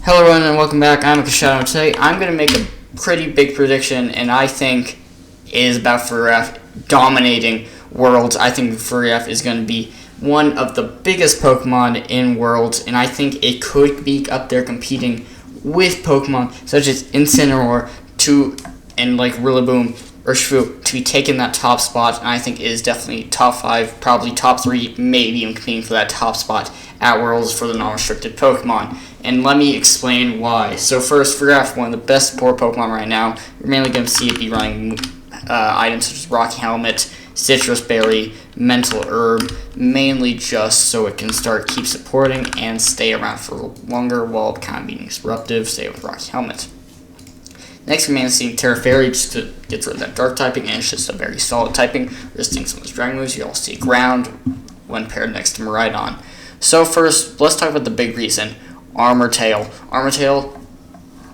Hello everyone and welcome back. I'm Shadow. Today I'm going to make a pretty big prediction, and I think it is about farigiraf dominating Worlds. I think farigiraf is going to be one of the biggest Pokemon in Worlds, and I think it could be up there competing with Pokemon such as Incineroar and like Rillaboom or Urshifu to be taking that top spot, and I think it is definitely top 5, probably top 3, maybe even competing for that top spot at Worlds for the non-restricted Pokemon. And let me explain why. So first, farigiraf, one of the best support Pokemon right now. You're mainly going to see it be running items such as Rocky Helmet, Citrus Berry, Mental Herb, mainly just so it can keep supporting and stay around for longer while kind of being disruptive, say with Rocky Helmet. Next, we're mainly seeing Terra Fairy just to get rid of that dark typing, and it's just a very solid typing, resisting some of those dragon moves. You also see Ground when paired next to Miraidon. So first, let's talk about the big reason. Armor Tail,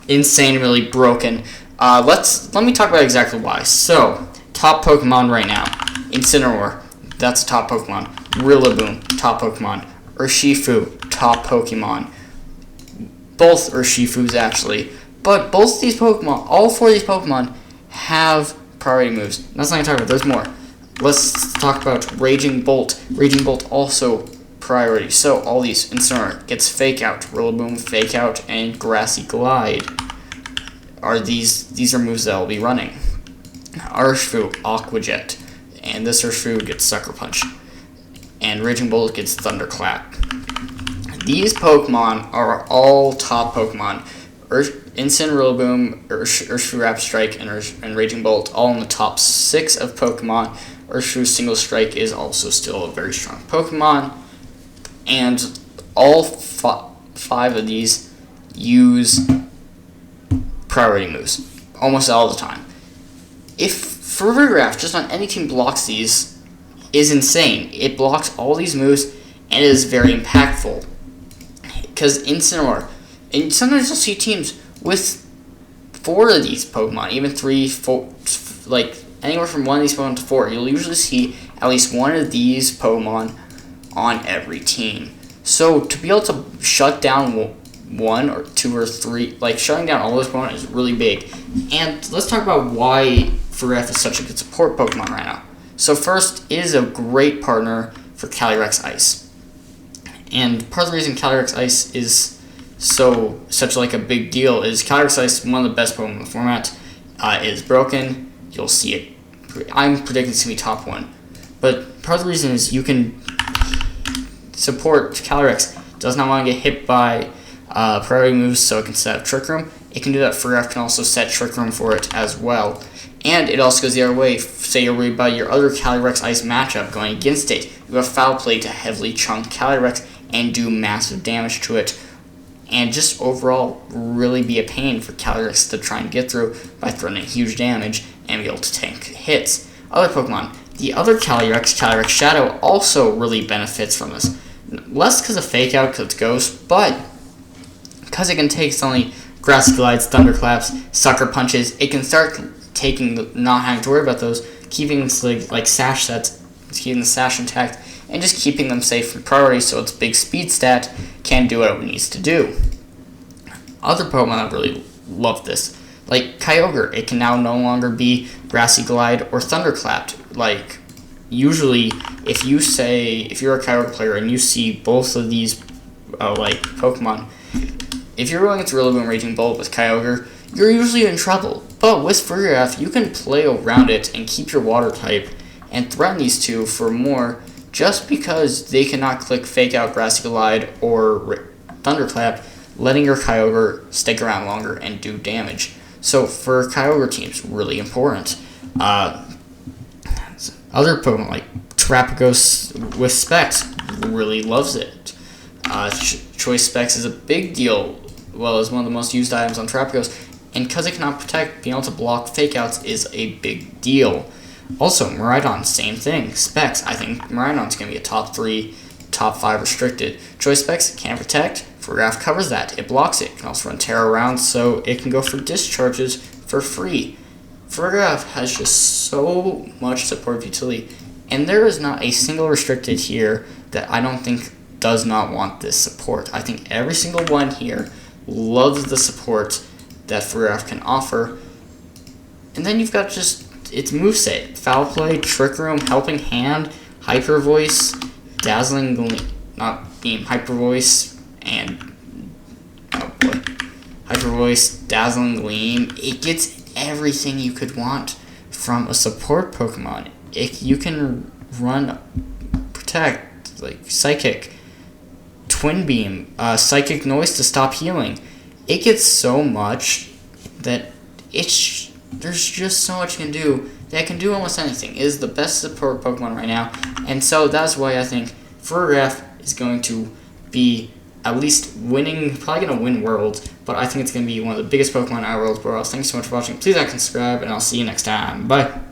insanely broken. Let me talk about exactly why. So, top Pokemon right now, Incineroar, that's a top Pokemon. Rillaboom, top Pokemon. Urshifu, top Pokemon. Both Urshifus actually, but both of these Pokemon, all 4 of these Pokemon have priority moves. That's not gonna talk about. There's more. Let's talk about Raging Bolt. Raging Bolt also priority. So all these, Incineroar gets Fake Out, Rillaboom, Fake Out, and Grassy Glide. These are moves that I'll be running. Urshifu, Aqua Jet, and this Urshifu gets Sucker Punch, and Raging Bolt gets Thunderclap. These Pokemon are all top Pokemon. Incin, Rillaboom, Urshifu Rapid Strike, and Raging Bolt all in the top 6 of Pokemon. Urshifu's Single Strike is also still a very strong Pokemon. And all 5 of these use priority moves almost all the time. If farigiraf just on any team blocks these, is insane. It blocks all these moves and it is very impactful. Because Incineroar, and sometimes you'll see teams with 4 of these Pokemon, even 3, 4, like anywhere from 1 of these Pokemon to 4. You'll usually see at least 1 of these Pokemon on every team. So to be able to shut down 1 or 2 or 3, like shutting down all those Pokemon is really big. And let's talk about why farigiraf is such a good support Pokemon right now. So first, it is a great partner for Calyrex Ice. And part of the reason Calyrex Ice is such like a big deal is Calyrex Ice, one of the best Pokemon in the format. It is broken. You'll see it. I'm predicting it's going to be top 1. But part of the reason is you can support Calyrex does not want to get hit by priority moves, so it can set up Trick Room. It can do that. farigiraf can also set Trick Room for it as well. And it also goes the other way. Say you're worried about your other Calyrex Ice matchup going against it. You have Foul Play to heavily chunk Calyrex and do massive damage to it. And just overall really be a pain for Calyrex to try and get through by threatening huge damage and be able to tank hits. Other Pokemon. The other Calyrex Shadow, also really benefits from this. Less because of Fake Out, because it's Ghost, but because it can take something Grassy Glides, Thunderclaps, Sucker Punches, it can start not having to worry about those, keeping like Sash sets, keeping the Sash intact, and just keeping them safe from priority so its big speed stat can do what it needs to do. Other Pokemon that really love this, like Kyogre, it can now no longer be Grassy Glide or Thunderclapped. Like, usually, if you're a Kyogre player and you see both of these Pokemon, if you're going into Rillaboom Raging Bolt with Kyogre, you're usually in trouble. But with farigiraf, you can play around it and keep your Water type and threaten these two for more, just because they cannot click Fake Out, Grassy Glide, or Thunderclap, letting your Kyogre stick around longer and do damage. So for Kyogre teams, really important. Other Pokemon like Terrapagos with Specs really loves it. Choice Specs is a big deal. Well, it's one of the most used items on Terrapagos, and because it cannot protect, being able to block Fake Outs is a big deal. Also, Miraidon, same thing. Specs, I think Miraidon's going to be a top 3, top 5 restricted. Choice Specs can't protect. farigiraf covers that. It blocks it. It can also run Terra around, so it can go for discharges for free. farigiraf has just so much support utility, and there is not a single restricted here that I don't think does not want this support. I think every single one here loves the support that farigiraf can offer. And then you've got just its moveset: Foul Play, Trick Room, Helping Hand, Hyper Voice, Dazzling Gleam, not Beam, Hyper Voice, and Hyper Voice, Dazzling Gleam. It gets everything you could want from a support Pokemon. You can run Protect, like Psychic, Twin Beam, Psychic Noise to stop healing. It gets so much that there's just so much you can do that can do almost anything. It is the best support Pokemon right now, and so that's why I think farigiraf is going to be at least winning, probably going to win Worlds, but I think it's going to be one of the biggest Pokemon in our Worlds. Thanks so much for watching. Please like and subscribe, and I'll see you next time. Bye.